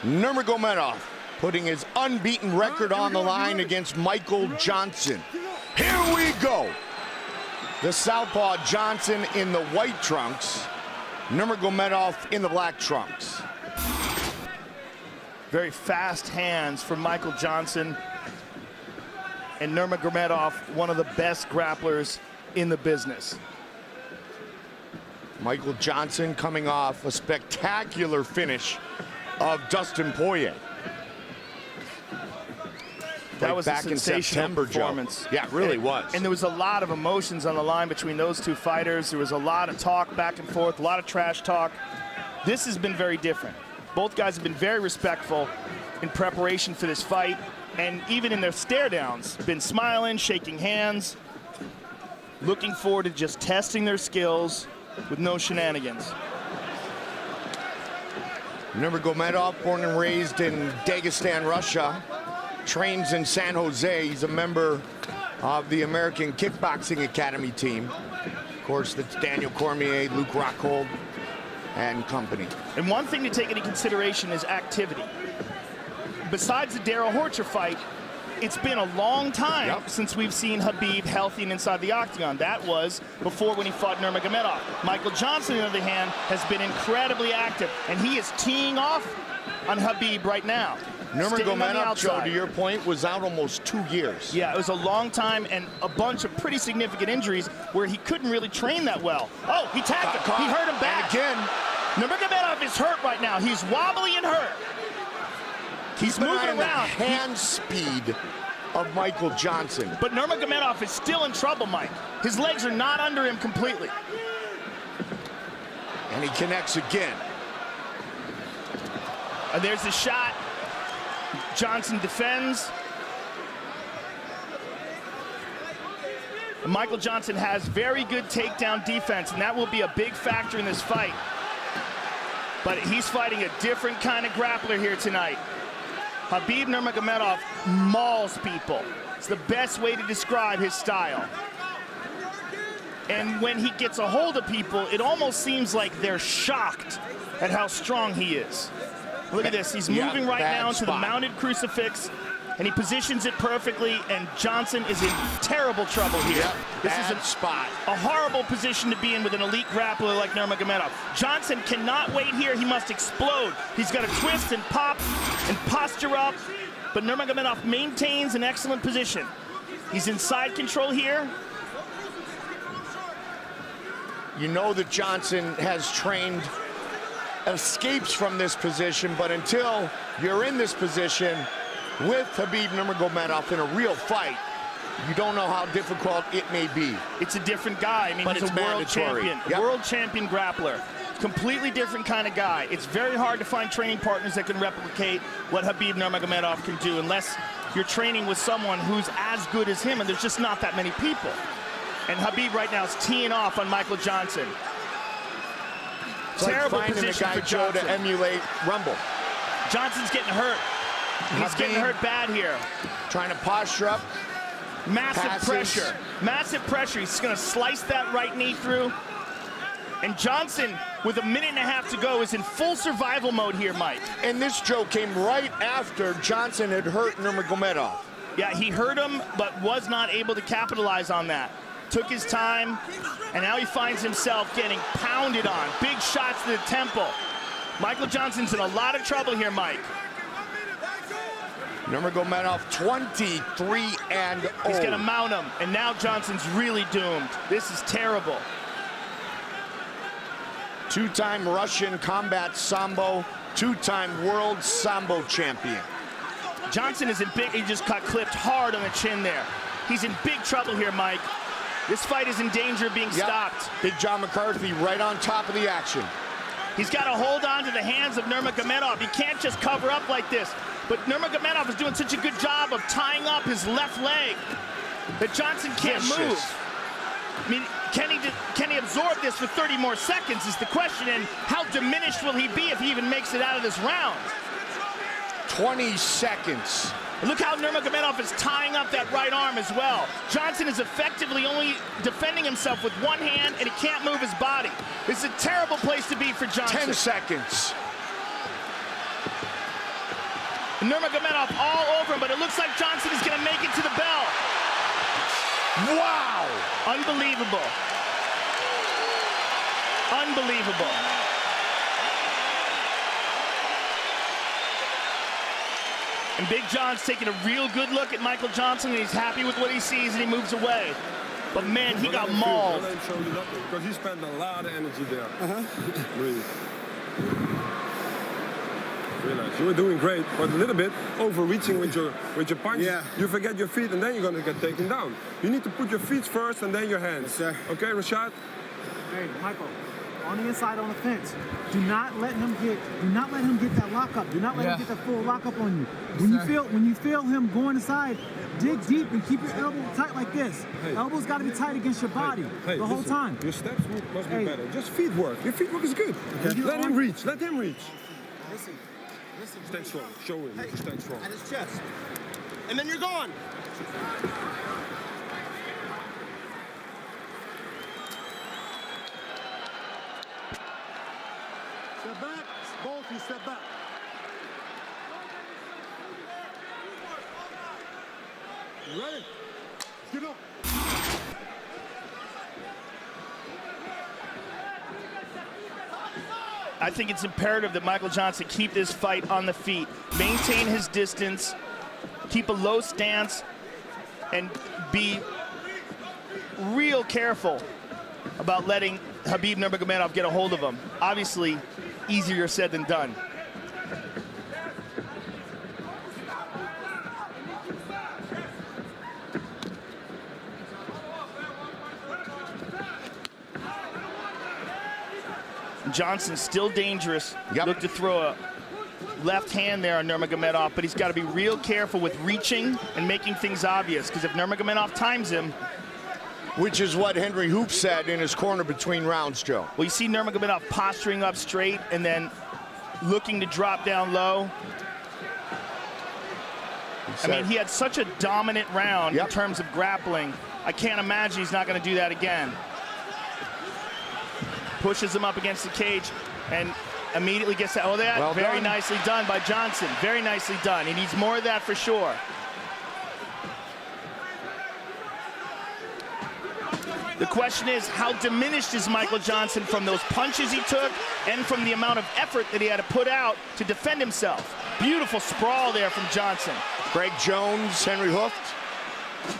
Nurmagomedov putting his unbeaten record on the line against Michael Johnson. Here we go. The southpaw Johnson in the white trunks, Nurmagomedov in the black trunks. Very fast hands from Michael Johnson. And Nurmagomedov, one of the best grapplers in the business. Michael Johnson coming off a spectacular finish of Dustin Poirier. That was back a sensational in September, performance. Joe. Yeah, it really was. And there was a lot of emotions on the line between those two fighters. There was a lot of talk back and forth, a lot of trash talk. This has been very different. Both guys have been very respectful in preparation for this fight, and even in their stare downs, been smiling, shaking hands, looking forward to just testing their skills with no shenanigans. Nurmagomedov, born and raised in Dagestan, Russia, trains in San Jose. He's a member of the American Kickboxing Academy team. Of course, that's Daniel Cormier, Luke Rockhold, and company. And one thing to take into consideration is activity. Besides the Darrell Horcher fight, it's been a long time since we've seen Khabib healthy and inside the octagon. That was before when he fought Nurmagomedov. Michael Johnson, on the other hand, has been incredibly active, and he is teeing off on Khabib right now. Nurmagomedov, Joe, to your point, was out almost 2 years. Yeah, it was a long time and a bunch of pretty significant injuries where he couldn't really train that well. Oh, he tagged him. He hurt him back. And again, Nurmagomedov is hurt right now. He's wobbly and hurt. He's moving around. The hand speed of Michael Johnson. But Nurmagomedov is still in trouble, Mike. His legs are not under him completely. And he connects again. And there's the shot. Johnson defends. And Michael Johnson has very good takedown defense, and that will be a big factor in this fight. But he's fighting a different kind of grappler here tonight. Khabib Nurmagomedov mauls people. It's the best way to describe his style. And when he gets a hold of people, it almost seems like they're shocked at how strong he is. Look at this, he's moving right now to the mounted crucifix, and he positions it perfectly, and Johnson is in terrible trouble here. This is a horrible position to be in with an elite grappler like Nurmagomedov. Johnson cannot wait here, he must explode. He's got to twist and pop and posture up, but Nurmagomedov maintains an excellent position. He's in side control here. You know that Johnson has trained escapes from this position, but until you're in this position with Khabib Nurmagomedov in a real fight, you don't know how difficult it may be. It's a different guy. I mean, he's a world champion, world champion grappler. Completely different kind of guy. It's very hard to find training partners that can replicate what Khabib Nurmagomedov can do unless you're training with someone who's as good as him, and there's just not that many people. And Khabib right now is teeing off on Michael Johnson. It's terrible like position the guy for Johnson to emulate Rumble. Johnson's getting hurt. He's getting hurt bad here. Trying to posture up. Massive pressure. Massive pressure. He's going to slice that right knee through. And Johnson, with a minute and a half to go, is in full survival mode here, Mike. And this, Joe, came right after Johnson had hurt Nurmagomedov. Yeah, he hurt him, but was not able to capitalize on that. Took his time, and now he finds himself getting pounded on. Big shots to the temple. Michael Johnson's in a lot of trouble here, Mike. Nurmagomedov 23-0. He's gonna mount him, and now Johnson's really doomed. This is terrible. Two-time Russian combat sambo, two-time world sambo champion. Johnson is in big, he just got clipped hard on the chin there. He's in big trouble here, Mike. This fight is in danger of being stopped. Big John McCarthy right on top of the action. He's got to hold on to the hands of Nurmagomedov. He can't just cover up like this. But Nurmagomedov is doing such a good job of tying up his left leg that Johnson can't move. I mean, can he absorb this for 30 more seconds is the question, and how diminished will he be if he even makes it out of this round? 20 seconds. And look how Nurmagomedov is tying up that right arm as well. Johnson is effectively only defending himself with one hand, and he can't move his body. This is a terrible place to be for Johnson. 10 seconds. Nurmagomedov all over him, but it looks like Johnson is going to make it to the bell. Wow! Unbelievable. Unbelievable. And Big John's taking a real good look at Michael Johnson, and he's happy with what he sees, and he moves away. But man, he got mauled. Because he spent a lot of energy there. Really. Realize you were doing great, but a little bit overreaching with your punch. Yeah. You forget your feet, and then you're gonna get taken down. You need to put your feet first, and then your hands. Yes, sir. Okay, Rashad. Hey, Michael, on the inside on the fence. Do not let him get that lockup. Do not let him get that full lockup on you. When you feel him going inside, dig deep and keep your elbow tight like this. Hey. Elbow's got to be tight against your body the whole time. Your steps must be better. Just feet work. Your feet work is good. Okay. Let him reach. Let him reach. Listen. Stand strong. Show him. Hey. Stand strong. At his chest. And then you're gone. Step back. Both you step back. You ready? Get up. I think it's imperative that Michael Johnson keep this fight on the feet, maintain his distance, keep a low stance, and be real careful about letting Khabib Nurmagomedov get a hold of him. Obviously, easier said than done. Johnson's still dangerous. Look to throw a left hand there on Nurmagomedov, but he's got to be real careful with reaching and making things obvious, because if Nurmagomedov times him. Which is what Henry Hoop said in his corner between rounds, Joe. Well, you see Nurmagomedov posturing up straight and then looking to drop down low. I mean, he had such a dominant round in terms of grappling. I can't imagine he's not going to do that again. Pushes him up against the cage and immediately gets that. Oh, that well very done. Nicely done by Johnson. Very nicely done. He needs more of that for sure. The question is, how diminished is Michael Johnson from those punches he took and from the amount of effort that he had to put out to defend himself? Beautiful sprawl there from Johnson. Greg Jones, Henry Hooft.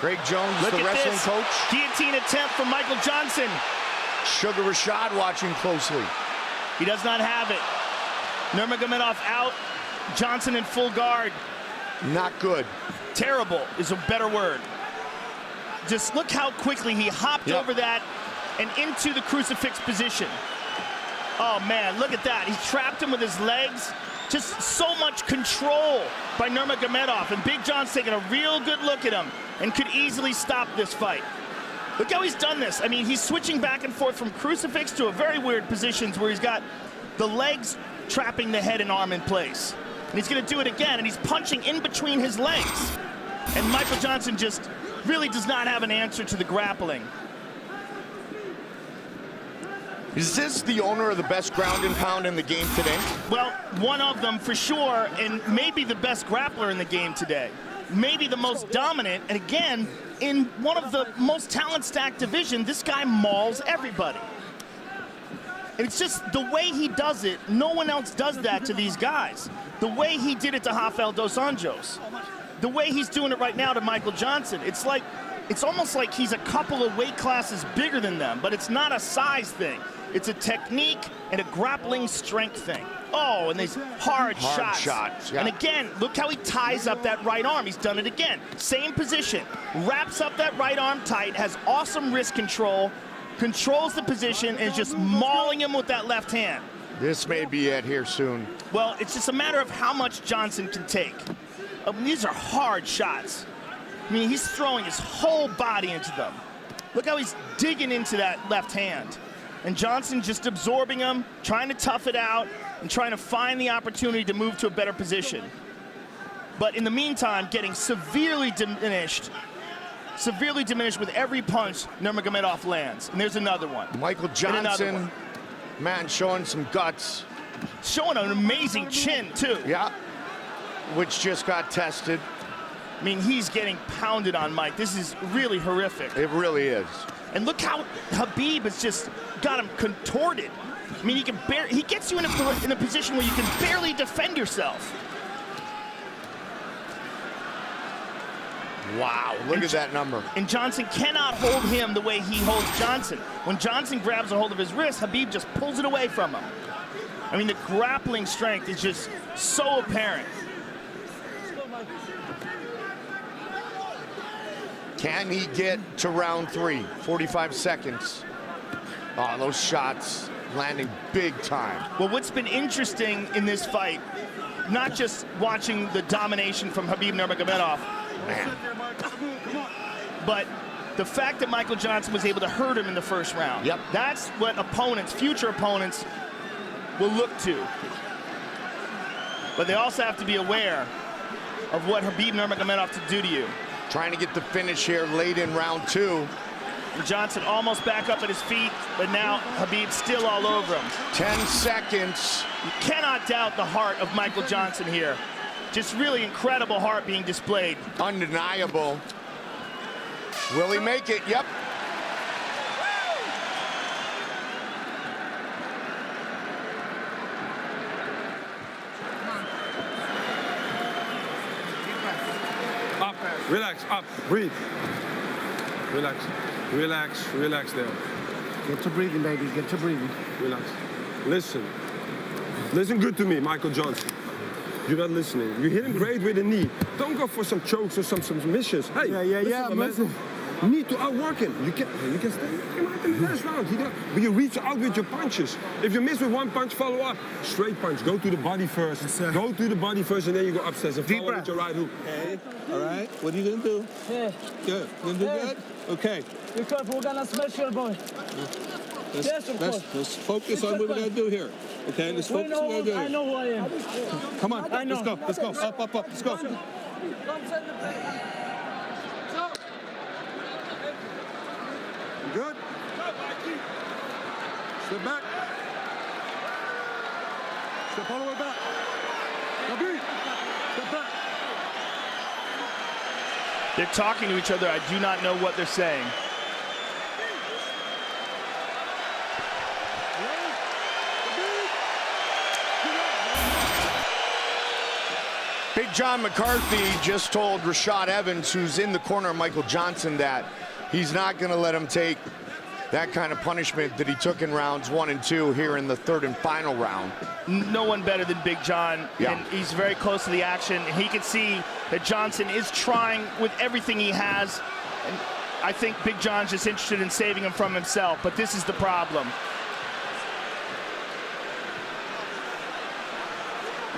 Greg Jones, Look the at wrestling this coach. Guillotine attempt from Michael Johnson. Sugar Rashad watching closely. He does not have it. Nurmagomedov out. Johnson in full guard. Not good. Terrible is a better word. Just look how quickly he hopped over that and into the crucifix position. Oh, man, look at that. He trapped him with his legs. Just so much control by Nurmagomedov. And Big John's taking a real good look at him and could easily stop this fight. Look how he's done this. I mean, he's switching back and forth from crucifix to a very weird positions where he's got the legs trapping the head and arm in place. And he's going to do it again, and he's punching in between his legs. And Michael Johnson just really does not have an answer to the grappling. Is this the owner of the best ground and pound in the game today? Well, one of them for sure, and maybe the best grappler in the game today. Maybe the most dominant, and again, in one of the most talent-stacked divisions, this guy mauls everybody. And it's just the way he does it, no one else does that to these guys. The way he did it to Rafael dos Anjos. The way he's doing it right now to Michael Johnson. It's almost like he's a couple of weight classes bigger than them, but it's not a size thing. It's a technique and a grappling strength thing. Oh, and these hard shots. And again, look how he ties up that right arm. He's done it again. Same position. Wraps up that right arm tight, has awesome wrist control, controls the position, and is just mauling him with that left hand. This may be it here soon. Well, it's just a matter of how much Johnson can take. These are hard shots. I mean, he's throwing his whole body into them. Look how he's digging into that left hand. And Johnson just absorbing him, trying to tough it out, and trying to find the opportunity to move to a better position. But in the meantime, getting severely diminished with every punch Nurmagomedov lands. And there's another one. Michael Johnson, man, showing some guts. Showing an amazing chin, too. Yeah. which just got tested. I mean, he's getting pounded on, Mike. This is really horrific. It really is. And look how Khabib has just got him contorted. I mean, he gets you in a position where you can barely defend yourself. Wow, look at that number. And Johnson cannot hold him the way he holds Johnson. When Johnson grabs a hold of his wrist, Khabib just pulls it away from him. I mean, the grappling strength is just so apparent. Can he get to round 3? 45 seconds. Oh, those shots landing big time. Well, what's been interesting in this fight, not just watching the domination from Khabib Nurmagomedov, Man. but the fact that Michael Johnson was able to hurt him in the first round. Yep. That's what opponents, future opponents, will look to. But they also have to be aware of what Khabib Nurmagomedov to do to you. Trying to get the finish here late in round 2. Johnson almost back up at his feet, but now Khabib's still all over him. 10 seconds. You cannot doubt the heart of Michael Johnson here. Just really incredible heart being displayed. Undeniable. Will he make it? Yep. Up, relax, up, breathe. Relax, relax, relax there. Get to breathing, baby. Get to breathing. Relax. Listen. Listen good to me, Michael Johnson. You're not listening. You hit him great with the knee. Don't go for some chokes or some submissions. Hey, listen, man. You need to outwork him. You can stay in the last round. But you reach out with your punches. If you miss with one punch, follow up. Straight punch. Go to the body first. Yes, go to the body first, and then you go upstairs and follow with your right hook. Okay. All right. What are you gonna do? Yeah. Good. You gonna do good? Okay. Be careful. We're gonna smash your boy. Let's focus on what we're gonna do here. Okay. Let's focus on what we're gonna do. I know who I am. Come on. I know. Let's go. Let's go. Up, up, up. Let's go. Good? Step back. Step all the way back. Khabib, step back. They're talking to each other. I do not know what they're saying. Big John McCarthy just told Rashad Evans, who's in the corner of Michael Johnson, that he's not going to let him take that kind of punishment that he took in rounds 1 and 2 here in the 3rd and final round. No one better than Big John, and he's very close to the action. He can see that Johnson is trying with everything he has, and I think Big John's just interested in saving him from himself, but this is the problem.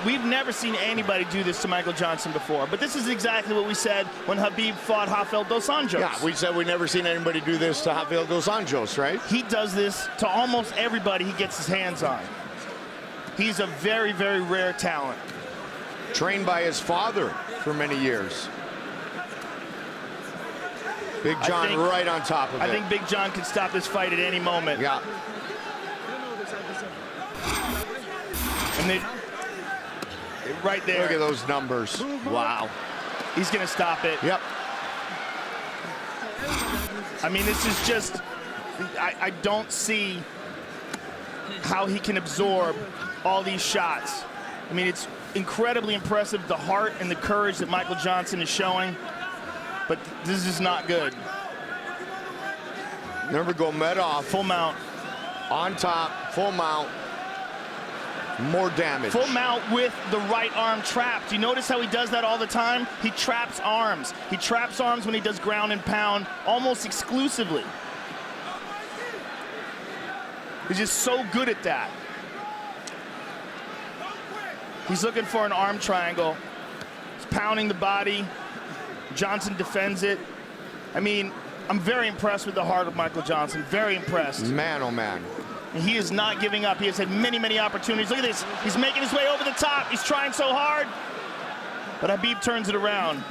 We've never seen anybody do this to Michael Johnson before, but this is exactly what we said when Khabib fought Rafael dos Anjos. Yeah, we said we never seen anybody do this to Rafael dos Anjos, right? He does this to almost everybody he gets his hands on. He's a very, very rare talent. Trained by his father for many years. Big John right on top of it. I think Big John can stop this fight at any moment. Yeah. And they... right there. Look at those numbers. Wow. He's going to stop it. Yep. I mean, this is just, I don't see how he can absorb all these shots. I mean, it's incredibly impressive, the heart and the courage that Michael Johnson is showing, but this is not good. Nurmagomedov. Full mount. On top, full mount. More damage. Full mount with the right arm trapped. You notice how he does that all the time? He traps arms. He traps arms when he does ground and pound almost exclusively. He's just so good at that. He's looking for an arm triangle. He's pounding the body. Johnson defends it. I mean, I'm very impressed with the heart of Michael Johnson. Very impressed. Man, oh man. And he is not giving up. He has had many, many opportunities. Look at this. He's making his way over the top. He's trying so hard. But Khabib turns it around.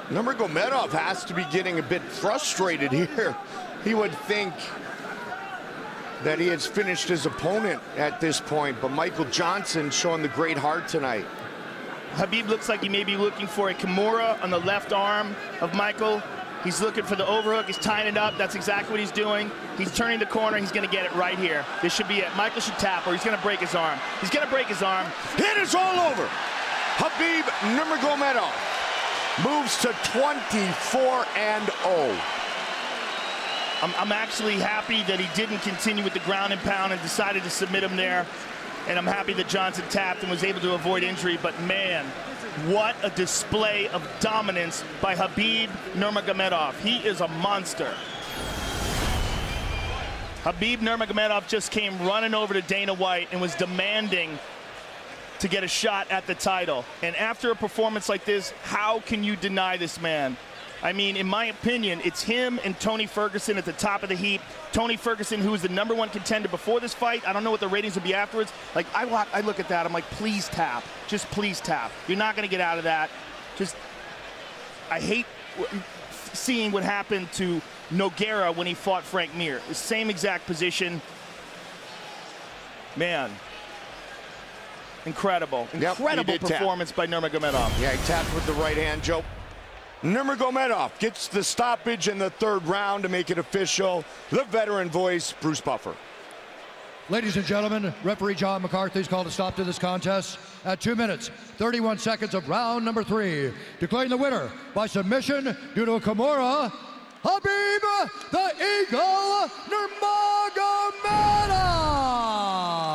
Nurmagomedov has to be getting a bit frustrated here. He would think that he has finished his opponent at this point, but Michael Johnson showing the great heart tonight. Khabib looks like he may be looking for a Kimura on the left arm of Michael. He's looking for the overhook. He's tying it up. That's exactly what he's doing. He's turning the corner. He's going to get it right here. This should be it. Michael should tap, or he's going to break his arm. He's going to break his arm. It is all over. Khabib Nurmagomedov moves to 24-0. I'm actually happy that he didn't continue with the ground and pound and decided to submit him there. And I'm happy that Johnson tapped and was able to avoid injury. But man, what a display of dominance by Khabib Nurmagomedov. He is a monster. Khabib Nurmagomedov just came running over to Dana White and was demanding to get a shot at the title. And after a performance like this, how can you deny this man? I mean, in my opinion, it's him and Tony Ferguson at the top of the heap. Tony Ferguson, who was the #1 contender before this fight. I don't know what the ratings would be afterwards. Like, I look at that, I'm like, please tap. Just please tap. You're not going to get out of that. Just, I hate seeing what happened to Nogueira when he fought Frank Mir. The same exact position. Man. Incredible. Incredible performance by Nurmagomedov. Yeah, he tapped with the right hand, Joe. Nurmagomedov gets the stoppage in the 3rd round to make it official. The veteran voice, Bruce Buffer. Ladies and gentlemen, referee John McCarthy's called a stop to this contest at 2 minutes, 31 seconds of round number 3. Declaring the winner by submission due to a Kimura, Khabib the Eagle Nurmagomedov.